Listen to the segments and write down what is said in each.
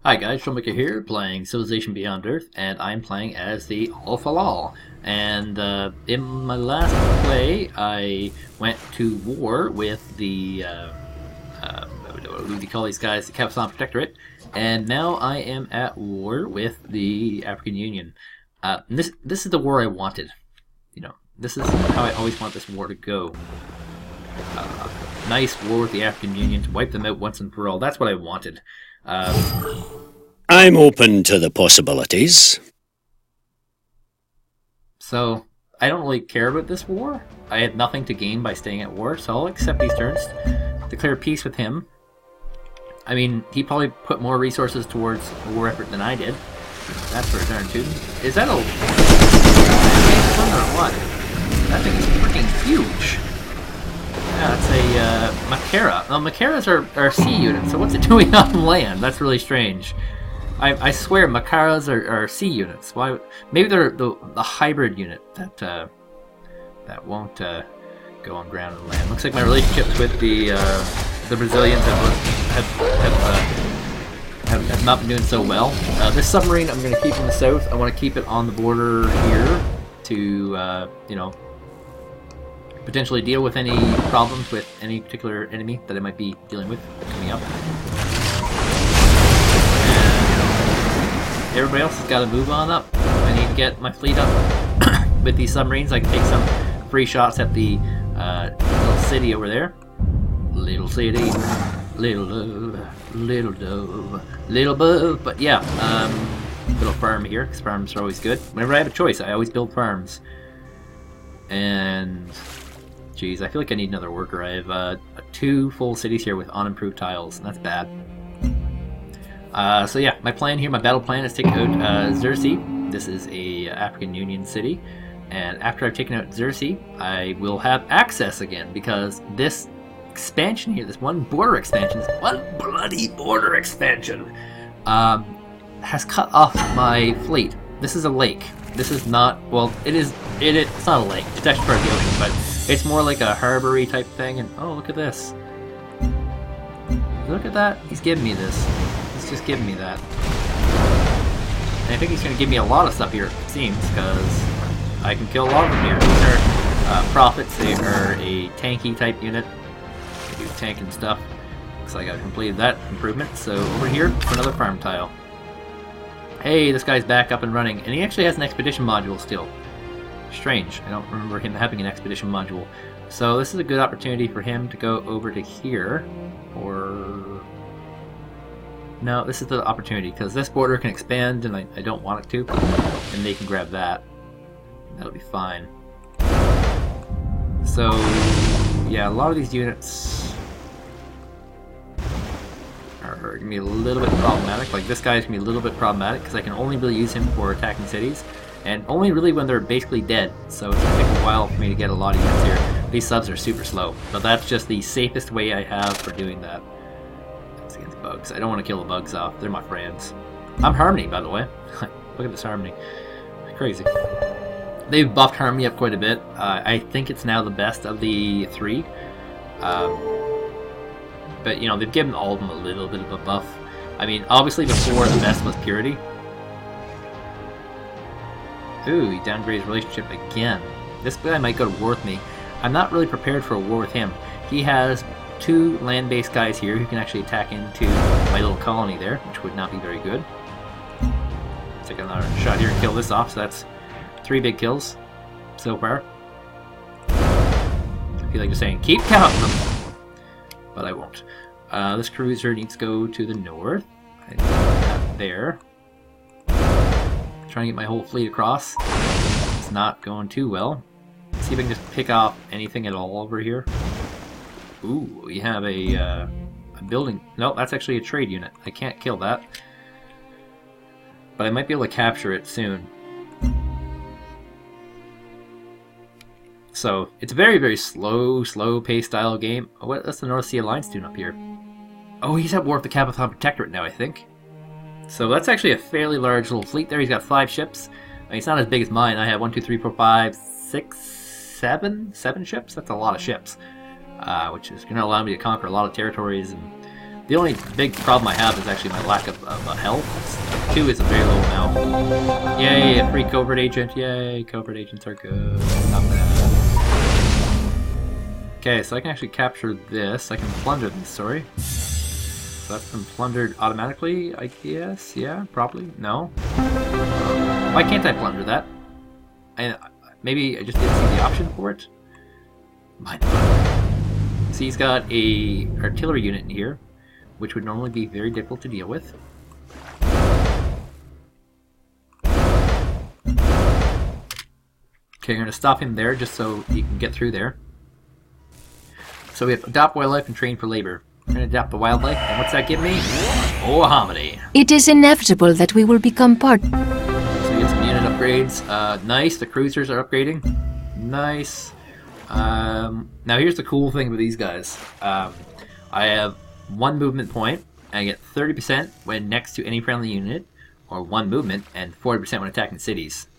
Hi guys, Filmmaker here, playing Civilization Beyond Earth, and I'm playing as the Falah. And in my last play, I went to war with the, what do you call these guys, the Capstan Protectorate, and now I am at war with the African Union. This is the war I wanted. This is how I always want this war to go. Nice war with the African Union to wipe them out once and for all. That's what I wanted. I'm open to the possibilities. So, I don't really care about this war. I had nothing to gain by staying at war, so I'll accept these terms. Declare peace with him. I mean, he probably put more resources towards the war effort than I did. That's for darn tootin'. Is that a... or what? That thing is freaking huge. Yeah, it's a Makara. Now, Makaras are sea units, so what's it doing on land? That's really strange. I swear Makaras are sea units. Why? Maybe they're the hybrid unit that won't go on ground and land. Looks like my relationships with the Brazilians have not been doing so well. This submarine I'm going to keep in the south. I want to keep it on the border here to potentially deal with any problems with any particular enemy that I might be dealing with coming up. And everybody else has got to move on up. I need to get my fleet up with these submarines. I can take some free shots at the little city over there. Little city, little dove, little dove, little bove. But yeah, little farm here, because farms are always good. Whenever I have a choice, I always build farms. And... Jeez, I feel like I need another worker. I have 2 full cities here with unimproved tiles, and that's bad. So yeah, my plan here, my battle plan is to take out Xerxes. This is a African Union city, and after I've taken out Xerxes, I will have access again, because this expansion here, this one border expansion, this one bloody border expansion, has cut off my fleet. This is a lake. This is not, well, it's not a lake. It's actually part of the ocean, but it's more like a harbor-y type thing, and oh, look at this. Look at that. He's giving me this. He's just giving me that. And I think he's going to give me a lot of stuff here, it seems, because I can kill a lot of them here. These are profits. They are a tanky type unit. They do tanking stuff. Looks like I've completed that improvement. So over here for another farm tile. Hey, this guy's back up and running, and he actually has an expedition module still. Strange, I don't remember him having an expedition module. So this is a good opportunity for him to go over to here, or... No, this is the opportunity, because this border can expand, and I don't want it to, and they can grab that. That'll be fine. So, yeah, a lot of these units are going to be a little bit problematic. Like, this guy's going to be a little bit problematic, because I can only really use him for attacking cities. And only really when they're basically dead, so it's going to take a while for me to get a lot of units here. These subs are super slow, but that's just the safest way I have for doing that. That's against bugs. I don't want to kill the bugs off. They're my friends. I'm Harmony, by the way. Look at this Harmony. Crazy. They've buffed Harmony up quite a bit. I think it's now the best of the 3. But, you know, they've given all of them a little bit of a buff. I mean, obviously before the best was Purity. Ooh, he downgraded his relationship again. This guy might go to war with me. I'm not really prepared for a war with him. He has 2 land-based guys here who can actually attack into my little colony there, which would not be very good. Let's take another shot here and kill this off, so that's 3 big kills so far. I feel like just saying, keep counting them! But I won't. This cruiser needs to go to the north. I need that there. Trying to get my whole fleet across. It's not going too well. Let's see if I can just pick off anything at all over here. Ooh, we have a building. No, that's actually a trade unit. I can't kill that. But I might be able to capture it soon. So, it's a very, very slow pace style game. Oh, what's the North Sea Alliance doing up here? Oh, he's at war with the Capstan Protectorate now, I think. So that's actually a fairly large little fleet there. He's got 5 ships. I mean, it's not as big as mine. I have 1, 2, 3, 4, 5, 6, 7 ships. That's a lot of ships, which is going to allow me to conquer a lot of territories and The only big problem I have is actually my lack of health. 2 is a very low amount. Yay, a free covert agent. Yay, covert agents are good. Not bad. Okay, so I can actually capture this. I can plunder this, sorry. So that's been plundered automatically, I guess? Yeah, probably. No? Why can't I plunder that? Maybe I just didn't see the option for it? Mind. See, he's got a artillery unit in here, which would normally be very difficult to deal with. Okay, I'm going to stop him there just so he can get through there. So we have adopt wildlife and train for labor. We're going to adapt the wildlife, and what's that give me? Oh, hominy. It is inevitable that we will become part. So we get some unit upgrades. Nice, the cruisers are upgrading. Nice. Now here's the cool thing with these guys. I have 1 movement point. I get 30% when next to any friendly unit, or 1 movement, and 40% when attacking cities.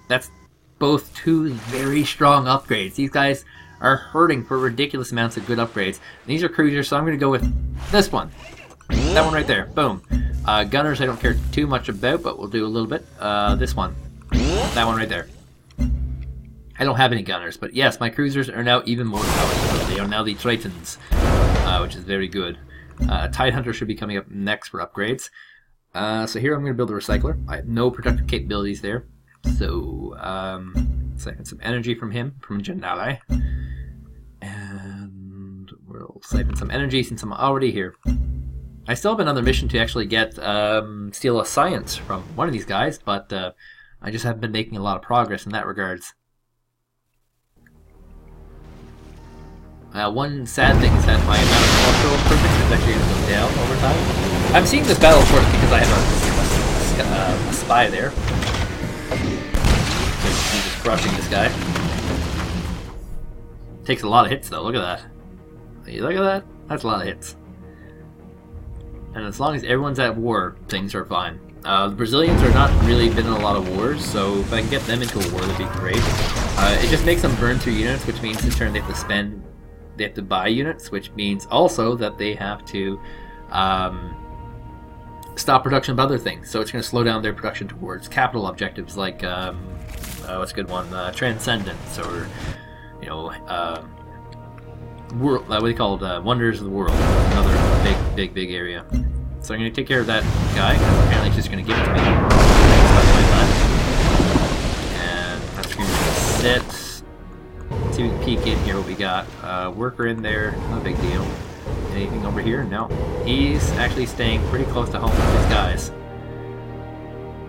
That's both 2 very strong upgrades. These guys are hurting for ridiculous amounts of good upgrades. And these are cruisers, so I'm going to go with this one. That one right there. Boom. Gunners I don't care too much about, but we'll do a little bit. This one. That one right there. I don't have any gunners, but yes, my cruisers are now even more powerful. They are now the Tritons, which is very good. Tide Hunter should be coming up next for upgrades. So here I'm going to build a recycler. I have no productive capabilities there. So, siphon some energy from him, from Janale. And we'll siphon some energy since I'm already here. I still have another mission to actually get steal a science from one of these guys, but I just haven't been making a lot of progress in that regards. One sad thing is that my amount of cultural improvements is actually going to go down over time. I'm seeing this battle, of course, because I have a spy there. He's just crushing this guy. Takes a lot of hits, though. Look at that. Look at that. That's a lot of hits. And as long as everyone's at war, things are fine. The Brazilians are not really been in a lot of wars, so if I can get them into a war, that'd be great. It just makes them burn through units, which means in turn they have to buy units, which means also that they have to stop production of other things. So it's going to slow down their production towards capital objectives like what's a good one? Transcendence, or world. What do they call it? Wonders of the world. Another big area. So I'm going to take care of that guy, because apparently he's just going to give it to me. And that's going to sit. Let's see if we can peek in here what we got. Worker in there, no big deal. Anything over here? No. He's actually staying pretty close to home with his guys.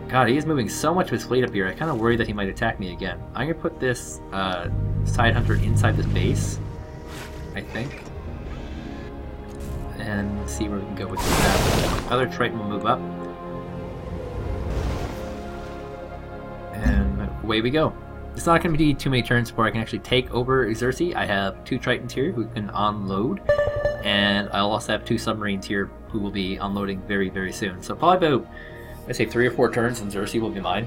God, he is moving so much of his fleet up here. I kind of worry that he might attack me again. I'm going to put this side hunter inside this base, I think. And see where we can go with that. Other Triton will move up. And away we go. It's not going to be too many turns before I can actually take over Xerxes. I have 2 Tritons here who can unload. And I'll also have 2 submarines here who will be unloading very, very soon. So probably about, I'd say 3 or 4 turns and Xerxes will be mine.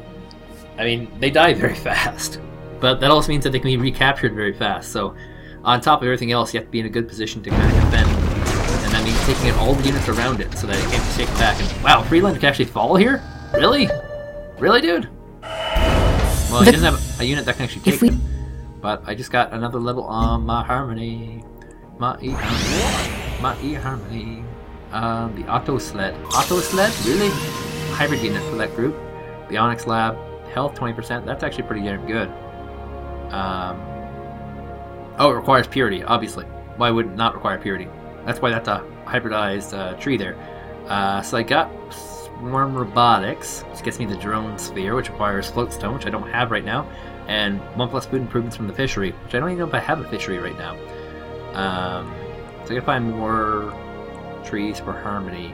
I mean, they die very fast. But that also means that they can be recaptured very fast. So on top of everything else, you have to be in a good position to kind of defend. And that means taking out all the units around it so that it can't just take it back. And wow, Freeland can actually fall here? Really? Really, dude? Well, he doesn't have a unit that can actually take it. But I just got another level on my Harmony. My E-Harmony. The Auto Sled. Auto Sled? Really? Hybrid unit for that group. The Onyx Lab. Health 20%. That's actually pretty damn good. Oh, it requires purity, obviously. Why would it not require purity? That's why that's a hybridized tree there. So I got Swarm Robotics, which gets me the Drone Sphere, which requires Floatstone, which I don't have right now, and 1+ food improvements from the fishery, which I don't even know if I have a fishery right now. So I gotta find more trees for Harmony.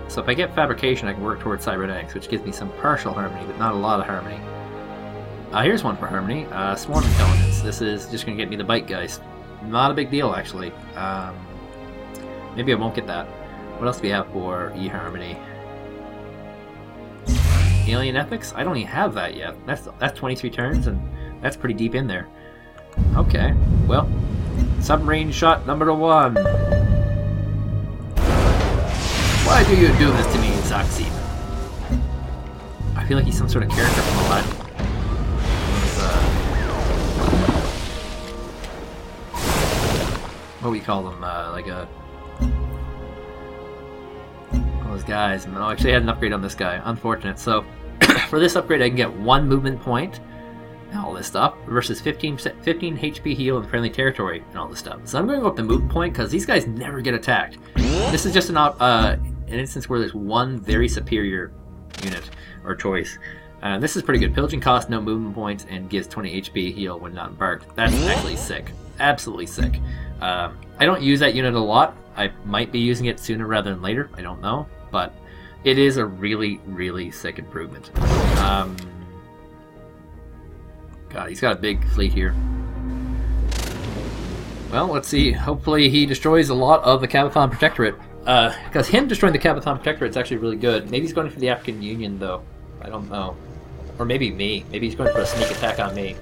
So if I get Fabrication, I can work towards Cybernetics, which gives me some partial Harmony, but not a lot of Harmony. Here's one for Harmony. Swarm Intelligence. This is just gonna get me the Bite Geist. Not a big deal, actually. Maybe I won't get that. What else do we have for eHarmony? Alien Ethics? I don't even have that yet. That's 23 turns, and that's pretty deep in there. Okay, well, submarine shot number 1. Why do you do this to me, Zaxi? I feel like he's some sort of character from the last. What do we call them? Like a. One of those guys. No, actually, I had an upgrade on this guy. Unfortunate. So, for this upgrade, I can get 1 movement point. And all this stuff. Versus 15 HP heal in friendly territory. And all this stuff. So, I'm going to go up the movement point because these guys never get attacked. This is just an instance where there's one very superior unit or choice. This is pretty good. Pillaging costs no movement points and gives 20 HP heal when not embarked. That's actually sick. Absolutely sick. I don't use that unit a lot. I might be using it sooner rather than later. I don't know. But it is a really, really sick improvement. God, he's got a big fleet here. Well, let's see. Hopefully he destroys a lot of the Cabathon Protectorate. Because him destroying the Cabathon Protectorate is actually really good. Maybe he's going for the African Union, though. I don't know. Or maybe me. Maybe he's going for a sneak attack on me.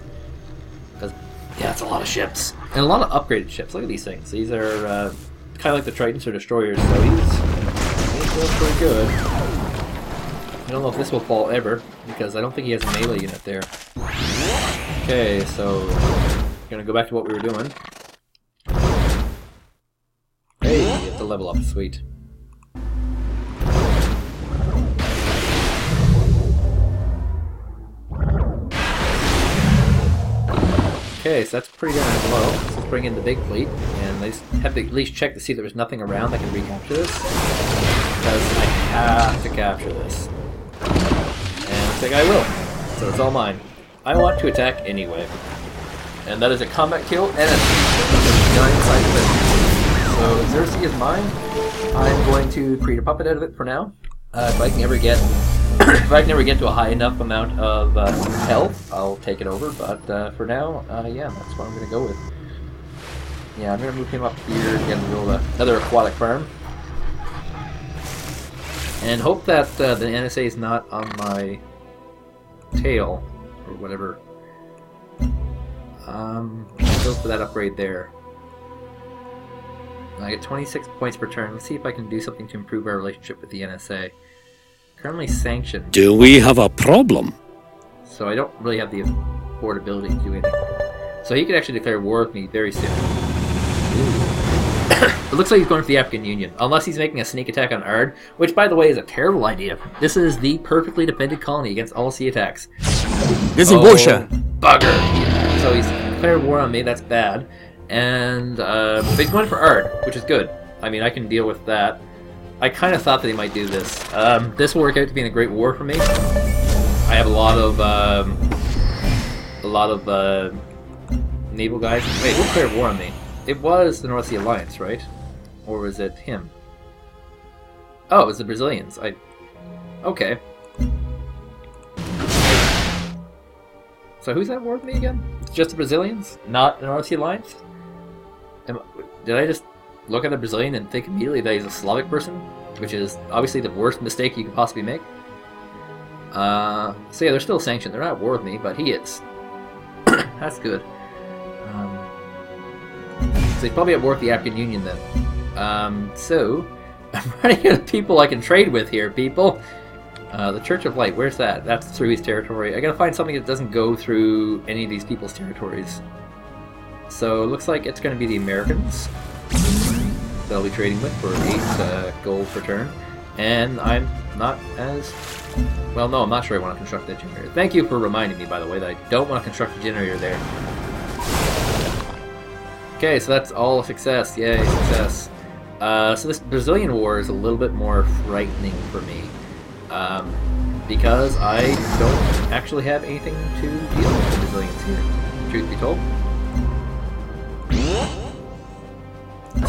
Because, yeah, it's a lot of ships. And a lot of upgraded ships. Look at these things. These are kind of like the Tritons or Destroyers, so he's doing pretty good. I don't know if this will fall ever, because I don't think he has a melee unit there. Okay, so gonna go back to what we were doing. Hey, you have to level up, sweet. Okay, so that's pretty darn low. Let's bring in the big fleet, and I just have to at least check to see if there's nothing around that can recapture this. Because I have to capture this. And I think I will. So it's all mine. I want to attack anyway. And that is a combat kill and a 9 side of it. So Xerxes is mine. I'm going to create a puppet out of it for now. If I can ever get to a high enough amount of health, I'll take it over. But for now, yeah, that's what I'm going to go with. Yeah, I'm going to move him up here and build another aquatic farm. And hope that the NSA is not on my tail, or whatever. Go for that upgrade there. I get 26 points per turn. Let's see if I can do something to improve our relationship with the NSA. Currently sanctioned. Do we have a problem? So I don't really have the affordability to do anything. So he could actually declare war with me very soon. It looks like he's going for the African Union, unless he's making a sneak attack on Ard, which, by the way, is a terrible idea. This is the perfectly defended colony against all sea attacks. Bosha. Bugger! So he's declared war on me, that's bad. And but he's going for Ard, which is good. I mean, I can deal with that. I kind of thought that he might do this. This will work out to being a great war for me. I have a lot of naval guys. Wait, who declared war on me? It was the North Sea Alliance, right? Or was it him? Oh, it was the Brazilians. Okay. So who's at war with me again? It's just the Brazilians? Not the North Sea Alliance? Did I just look at a Brazilian and think immediately that he's a Slavic person? Which is obviously the worst mistake you could possibly make. So yeah, they're still sanctioned. They're not at war with me, but he is. That's good. So he's probably at war with the African Union then. So, I'm running out of people I can trade with here, people. The Church of Light, where's that? That's through his territory. I gotta find something that doesn't go through any of these people's territories. So, it looks like it's gonna be the Americans that I'll be trading with for 8 gold per turn. And I'm not as... Well, no, I'm not sure I want to construct that generator. Thank you for reminding me, by the way, that I don't want to construct a generator there. Okay, so that's all a success. Yay, success. So this Brazilian war is a little bit more frightening for me. Because I don't actually have anything to deal with the Brazilians here, truth be told.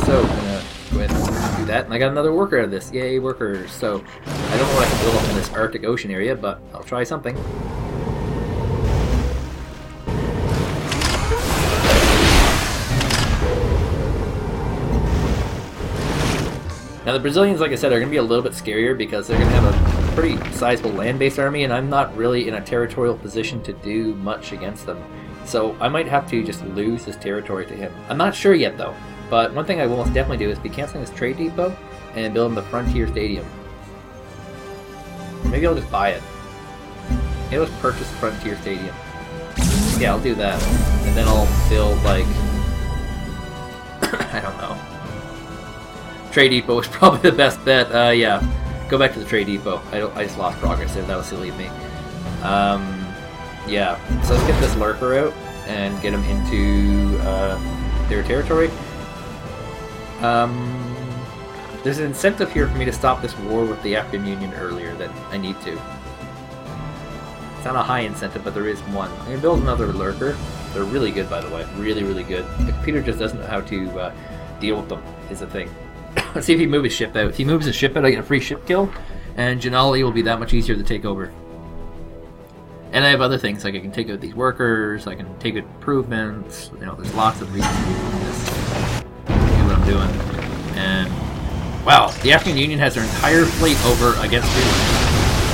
So, I'm gonna go ahead and do that. And I got another worker out of this. Yay, workers. So, I don't know what I can build up in this Arctic Ocean area, but I'll try something. Now the Brazilians, like I said, are going to be a little bit scarier because they're going to have a pretty sizable land-based army, and I'm not really in a territorial position to do much against them. So I might have to just lose this territory to him. I'm not sure yet, though. But one thing I will most definitely do is be canceling this trade depot, and build him the Frontier Stadium. Or maybe I'll just buy it. Maybe I'll just purchase the Frontier Stadium. Yeah, I'll do that. And then I'll build, like... I don't know. Trade Depot is probably the best bet. Yeah. Go back to the Trade Depot. I just lost progress there. That was silly of me. Yeah. So let's get this lurker out and get him into their territory. There's an incentive here for me to stop this war with the African Union earlier that I need to. It's not a high incentive, but there is one. I'm going to build another lurker. They're really good, by the way. Really, really good. The computer just doesn't know how to deal with them, is the thing. Let's see if he moves his ship out. If he moves his ship out, I get a free ship kill, and Janali will be that much easier to take over. And I have other things, like I can take out these workers, I can take out improvements, you know, there's lots of reasons to do this. Do what I'm doing. And, wow, the African Union has their entire fleet over against Freeland.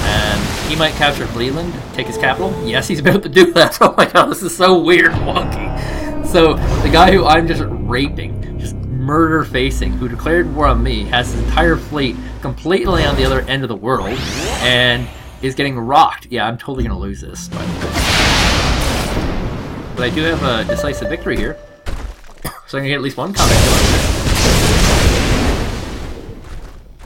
And he might capture Freeland, take his capital. Yes, he's about to do that. Oh my god, this is so weird and wonky. So, the guy who I'm just raping, just murder-facing, who declared war on me, has his entire fleet completely on the other end of the world, and is getting rocked. Yeah, I'm totally going to lose this, by the way. But I do have a decisive victory here. So I'm going to get at least one combat kill out of this.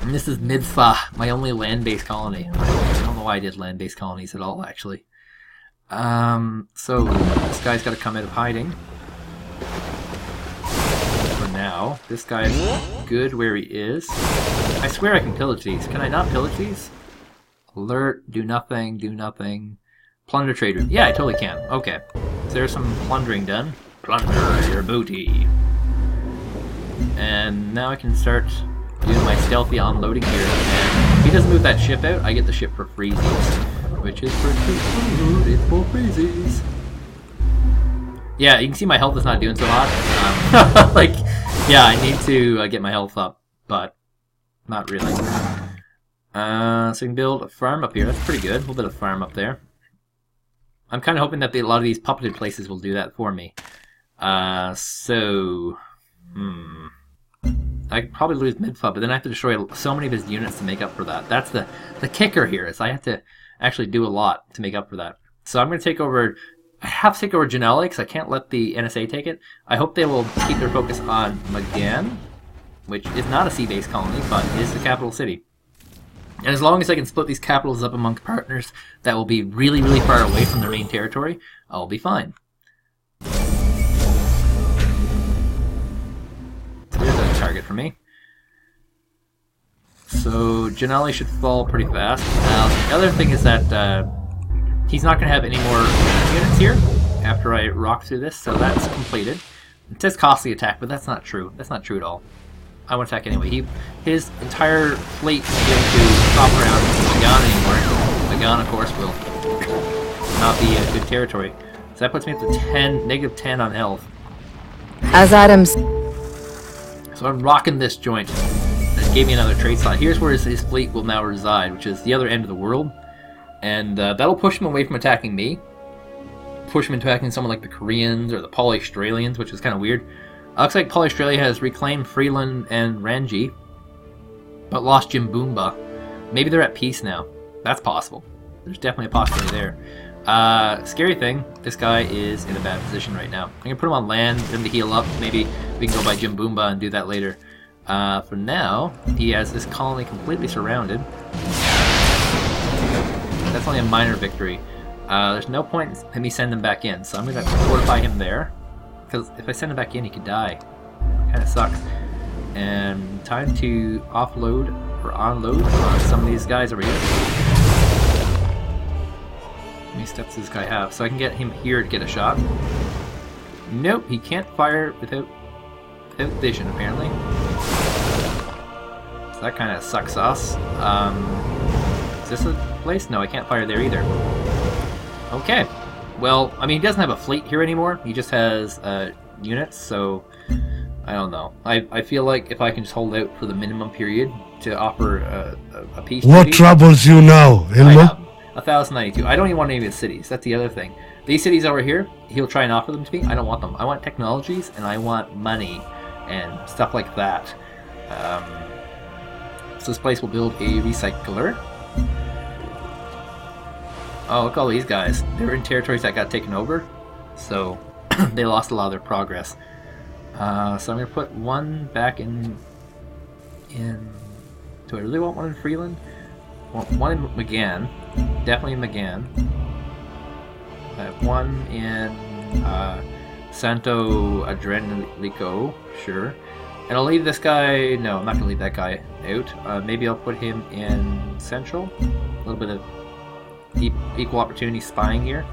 And this is Midfa, my only land-based colony. I don't know why I did land-based colonies at all, actually. So this guy's got to come out of hiding. For now. This guy is good where he is. I swear I can pillage these. Can I not pillage these? Alert, do nothing, do nothing. Plunder trader. Yeah, I totally can. Okay. So there's some plundering done. Plunder your booty. And now I can start doing my stealthy unloading here. And if he doesn't move that ship out, I get the ship for freezies. Which is pretty good. It's for freezies. Yeah, you can see my health is not doing so hot. Like, yeah, I need to get my health up, but not really. So we can build a farm up here. That's pretty good. A little bit of farm up there. I'm kind of hoping that a lot of these puppeted places will do that for me. I could probably lose Midfa, but then I have to destroy so many of his units to make up for that. That's the kicker here, is I have to actually do a lot to make up for that. So I'm going to take over... I have to take over Janali, because I can't let the NSA take it. I hope they will keep their focus on Magan, which is not a sea-based colony, but is the capital city. And as long as I can split these capitals up among partners that will be really, really far away from their main territory, I'll be fine. So there's a target for me. So Janali should fall pretty fast. Now, the other thing is that he's not going to have any more units here after I rock through this, so that's completed. It says costly attack, but that's not true. That's not true at all. I want to attack anyway. His entire fleet won't be able to stop around Magan anymore. Magan, of course, will not be a good territory. So that puts me up to -10 on health. As Adams. So I'm rocking this joint. That gave me another trade slot. Here's where his fleet will now reside, which is the other end of the world. And that'll push him away from attacking me. Push him into attacking someone like the Koreans or the Polyaustralians, which is kind of weird. Looks like Polyaustralia has reclaimed Freeland and Ranji, but lost Jimboomba. Maybe they're at peace now. That's possible. There's definitely a possibility there. Scary thing, this guy is in a bad position right now. I'm going to put him on land, get him to heal up. Maybe we can go by Jimboomba and do that later. For now, he has this colony completely surrounded. That's only a minor victory. There's no point in me sending him back in, so I'm going to fortify him there. Because if I send him back in, he could die. Kind of sucks. And time to offload or unload on some of these guys over here. How many steps does this guy have? So I can get him here to get a shot. Nope, he can't fire without vision, apparently. So that kind of sucks us. Is this a place? No, I can't fire there either. Okay. Well, I mean, he doesn't have a fleet here anymore. He just has units, so I don't know. I feel like if I can just hold out for the minimum period to offer a peace What treaty, troubles you now, I Ilma? have 1,092. I don't even want any of his cities. That's the other thing. These cities over here, he'll try and offer them to me. I don't want them. I want technologies, and I want money, and stuff like that. So this place will build a recycler. Oh, look at all these guys. They were in territories that got taken over, so they lost a lot of their progress. So I'm going to put one back in... Do I really want one in Freeland? I want one in McGann. Definitely in McGann. I have one in Santo Adrenalico, sure. And I'll leave this guy... No, I'm not going to leave that guy out. Maybe I'll put him in Central. A little bit of equal opportunity spying here.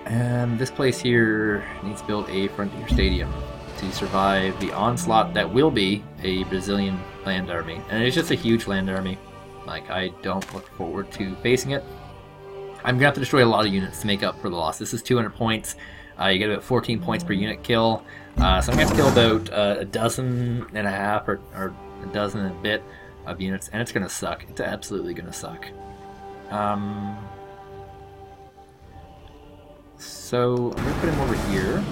And this place here needs to build a frontier stadium to survive the onslaught that will be a Brazilian land army. And it's just a huge land army. Like, I don't look forward to facing it. I'm going to have to destroy a lot of units to make up for the loss. This is 200 points. You get about 14 points per unit kill. So I'm going to have to kill about a dozen and a half or a dozen and a bit of units. And it's going to suck. It's absolutely going to suck. So I'm going to put him over here.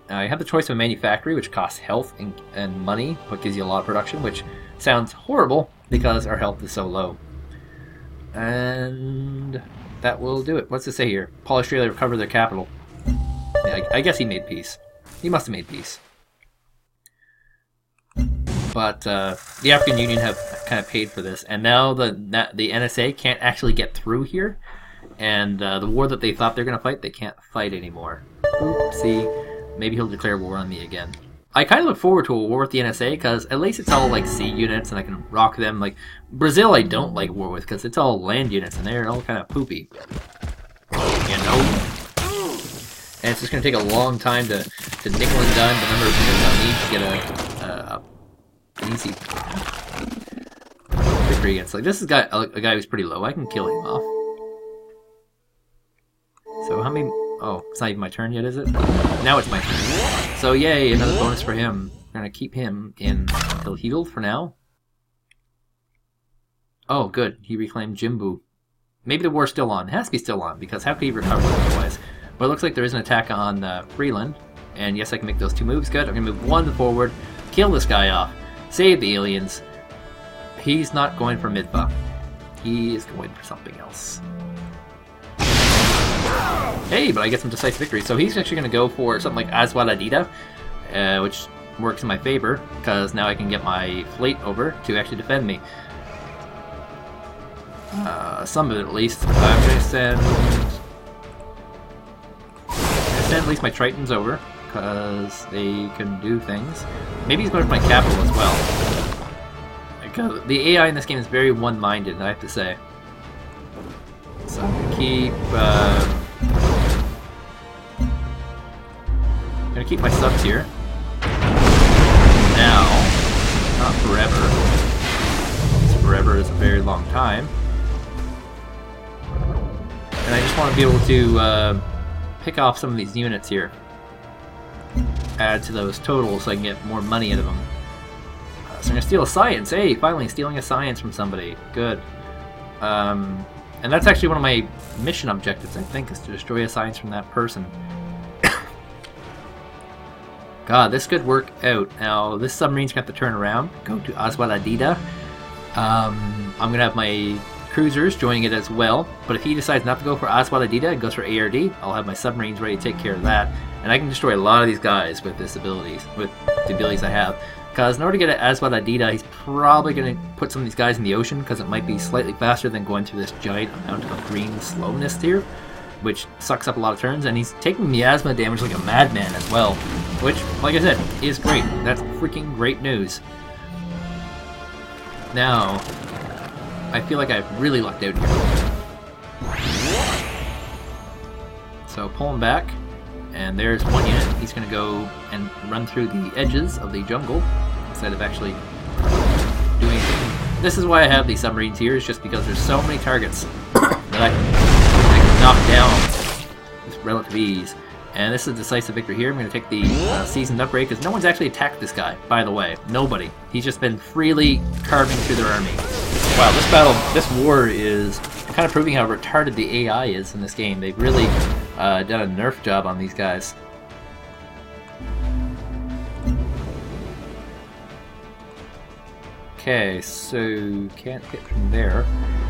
You have the choice of a manufactory, which costs health and money, but gives you a lot of production, which sounds horrible because our health is so low. And that will do it. What's it say here? Australia recovered their capital. Yeah, I guess he made peace. He must have made peace. But the African Union have kind of paid for this, and now the NSA can't actually get through here, and the war that they thought they were going to fight, they can't fight anymore. Oopsie. Maybe he'll declare war on me again. I kind of look forward to a war with the NSA, because at least it's all like sea units, and I can rock them. Like Brazil, I don't like war with, because it's all land units, and they're all kind of poopy. You know? And it's just going to take a long time to nickel and dime the number of units I need to get an easy victory against. Like, this is a guy who's pretty low. I can kill him off. So how many... Oh, it's not even my turn yet, is it? Now it's my turn. So yay, another bonus for him. I'm going to keep him in until healed for now. Oh, good. He reclaimed Jimbu. Maybe the war's still on. It has to be still on, because how could he recover otherwise? But it looks like there is an attack on Freeland. And yes, I can make those two moves. Good. I'm going to move one forward, kill this guy off, save the aliens. He's not going for Midba. He is going for something else. Hey, but I get some decisive victory. So he's actually going to go for something like Aswaladida, which works in my favor, because now I can get my fleet over to actually defend me. Some of it at least. I'm going to send at least my Tritons over, because they can do things. Maybe he's going for my capital as well. Because the AI in this game is very one-minded, I have to say. So I'm going to keep... I'm going to keep my subs here. Now, not forever. Because forever is a very long time. And I just want to be able to pick off some of these units here. Add to those totals so I can get more money out of them. So I'm going to steal a science. Hey, finally stealing a science from somebody. Good. And that's actually one of my mission objectives, I think, is to destroy a science from that person. God, this could work out. Now, this submarine's going to have to turn around, go to Aswaladida. I'm going to have my cruisers joining it as well, but if he decides not to go for Aswaladida and goes for ARD, I'll have my submarines ready to take care of that, and I can destroy a lot of these guys with this abilities, with the abilities I have. Because in order to get at Aswaladida, he's probably going to put some of these guys in the ocean, because it might be slightly faster than going through this giant amount of green slowness here, which sucks up a lot of turns, and he's taking miasma damage like a madman as well, which, like I said, is great. That's freaking great news. Now, I feel like I've really lucked out here. So pull him back, and there's one unit. He's going to go and run through the edges of the jungle instead of actually doing anything. This is why I have these submarines here, is just because there's so many targets that I can knock down with relative ease. And this is a decisive victory here. I'm going to take the seasoned upgrade, because no one's actually attacked this guy, by the way. Nobody. He's just been freely carving through their army. Wow, this war is kind of proving how retarded the AI is in this game. They've really done a nerf job on these guys. Okay, so can't hit from there.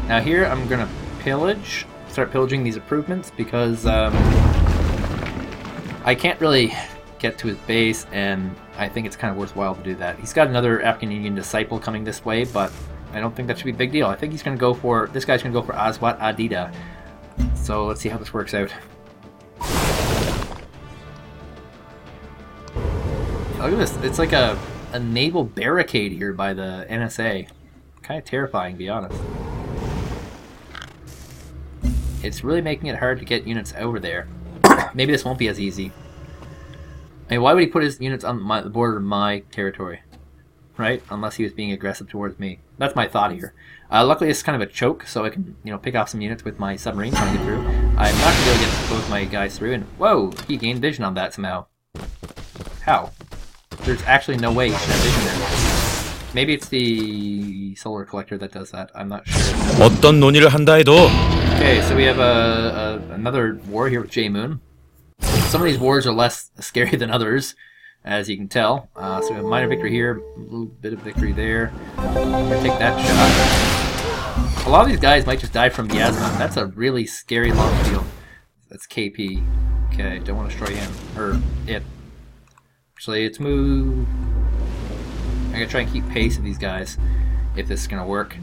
Now here I'm gonna pillage, start pillaging these improvements because I can't really get to his base, and I think it's kind of worthwhile to do that. He's got another African Union disciple coming this way, but I don't think that should be a big deal. I think he's gonna go for, this guy's gonna go for Aswat Adida. So let's see how this works out. Look at this, it's like a naval barricade here by the NSA. Kind of terrifying, to be honest. It's really making it hard to get units over there. Maybe this won't be as easy. I mean, why would he put his units on the border of my territory? Right? Unless he was being aggressive towards me. That's my thought here. Luckily, it's kind of a choke, so I can, pick off some units with my submarine trying to get through. I'm not going to be able to get both my guys through, and whoa, he gained vision on that somehow. How? There's actually no way he should have vision there. Maybe it's the solar collector that does that. I'm not sure. 어떤 논의를 한다 해도 Okay, so we have another war here with J-Moon. Some of these wars are less scary than others, as you can tell. So we have a minor victory here, a little bit of victory there. I'm gonna take that shot. A lot of these guys might just die from miasma. That's a really scary long field. That's KP. Okay, don't want to destroy him. Or it. Actually, let's move. I'm gonna try and keep pace with these guys, if this is gonna work.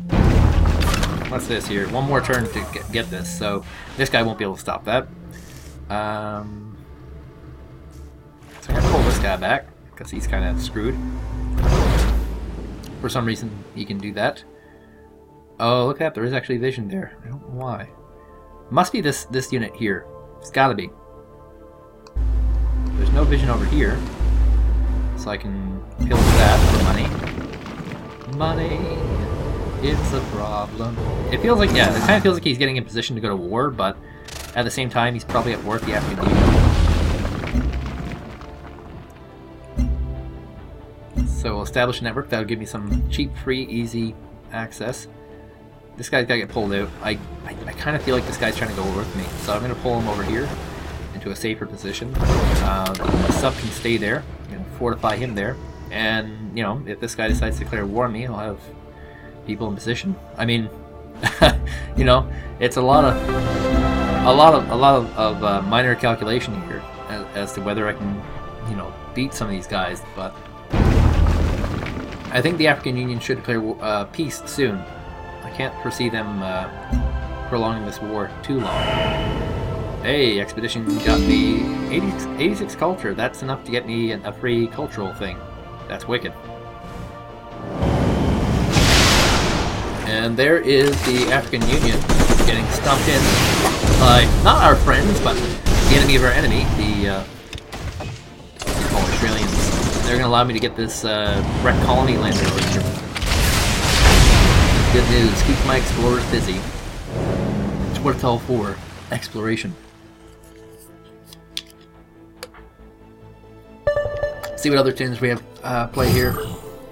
What's this here? One more turn to get this, so this guy won't be able to stop that. So I'm gonna pull this guy back, because he's kind of screwed. For some reason, he can do that. Oh, look at that, there is actually vision there. I don't know why. Must be this unit here. It's gotta be. There's no vision over here. So I can pillage that for money. Money, it's a problem. It feels like, yeah, it kind of feels like he's getting in position to go to war, but at the same time, he's probably at war with the African Union. So we'll establish a network that'll give me some cheap, free, easy access. This guy's gotta get pulled out. I kind of feel like this guy's trying to go over with me, so I'm gonna pull him over here into a safer position. The sub can stay there. I'm gonna fortify him there, and if this guy decides to declare war on me, I'll have people in position. I mean, it's a lot of minor calculation here as to whether I can, beat some of these guys. But I think the African Union should declare peace soon. I can't foresee them prolonging this war too long. Hey, expedition got me 86 culture. That's enough to get me a free cultural thing. That's wicked. And there is the African Union getting stumped in by, not our friends, but the enemy of our enemy, the Australians. They're going to allow me to get this wrecked colony landed over here. Good news, keeps my explorers busy. It's what it's all for, exploration. See what other tunes we have play here.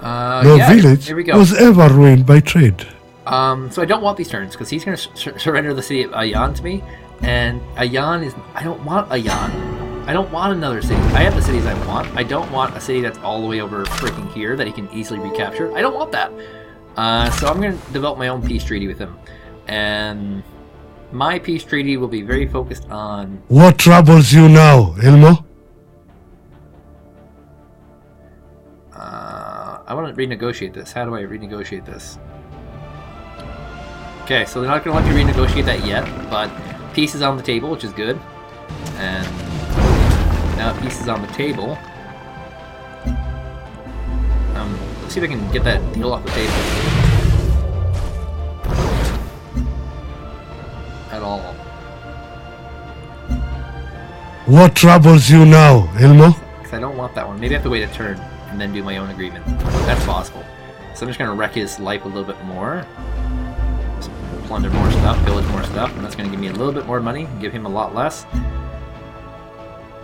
The village here we go. was ever ruined by trade. So I don't want these turns, because he's going to surrender the city of Ayan to me, and Ayan is... I don't want Ayan. I don't want another city. I have the cities I want. I don't want a city that's all the way over freaking here that he can easily recapture. I don't want that. So I'm going to develop my own peace treaty with him. And my peace treaty will be very focused on... What troubles you now, Elmo? I want to renegotiate this. How do I renegotiate this? Okay, so they're not going to let me renegotiate that yet, but peace is on the table, which is good. And now that peace is on the table, let's see if I can get that deal off the table. At all. What troubles you now, Elmo? Because I don't want that one. Maybe I have to wait a turn and then do my own agreement. That's possible. So I'm just going to wreck his life a little bit more. Just plunder more stuff, pillage more stuff, and that's going to give me a little bit more money, give him a lot less.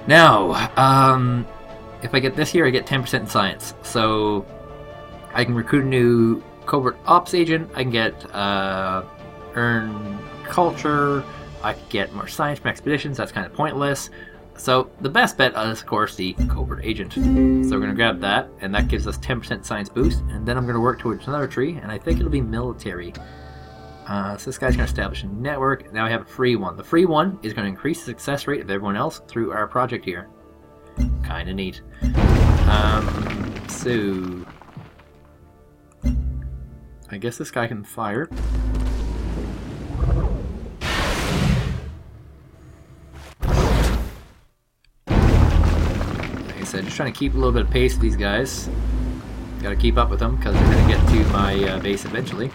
Now, if I get this here, I get 10% in science. So I can recruit a new covert ops agent, I can get earn culture, I can get more science from expeditions, that's kind of pointless. So the best bet is, of course, the covert agent. So we're going to grab that, and that gives us 10% science boost, and then I'm going to work towards another tree, and I think it'll be military. So this guy's going to establish a network. Now I have a free one. The free one is going to increase the success rate of everyone else through our project here. Kind of neat. So I guess this guy can fire. Like I said, just trying to keep a little bit of pace with these guys. Got to keep up with them because they're going to get to my base eventually.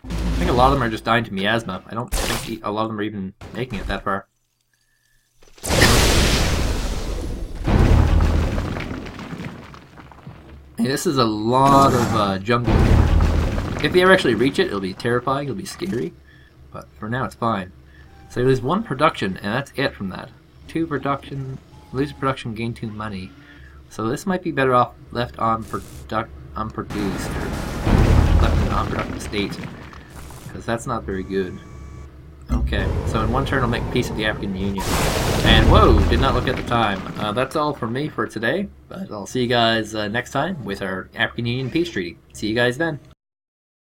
I think a lot of them are just dying to miasma. I don't think a lot of them are even making it that far. Hey, this is a lot of jungle here. If they ever actually reach it, it'll be terrifying, it'll be scary. But for now, it's fine. So there's 1 production, and that's it from that. 2 production, lose production, gain 2 money. So this might be better off left unproduced, or left in an unproductive state. Because that's not very good. Okay, so in 1 turn I'll make peace with the African Union. And whoa, did not look at the time. That's all from me for today, but I'll see you guys next time with our African Union peace treaty. See you guys then.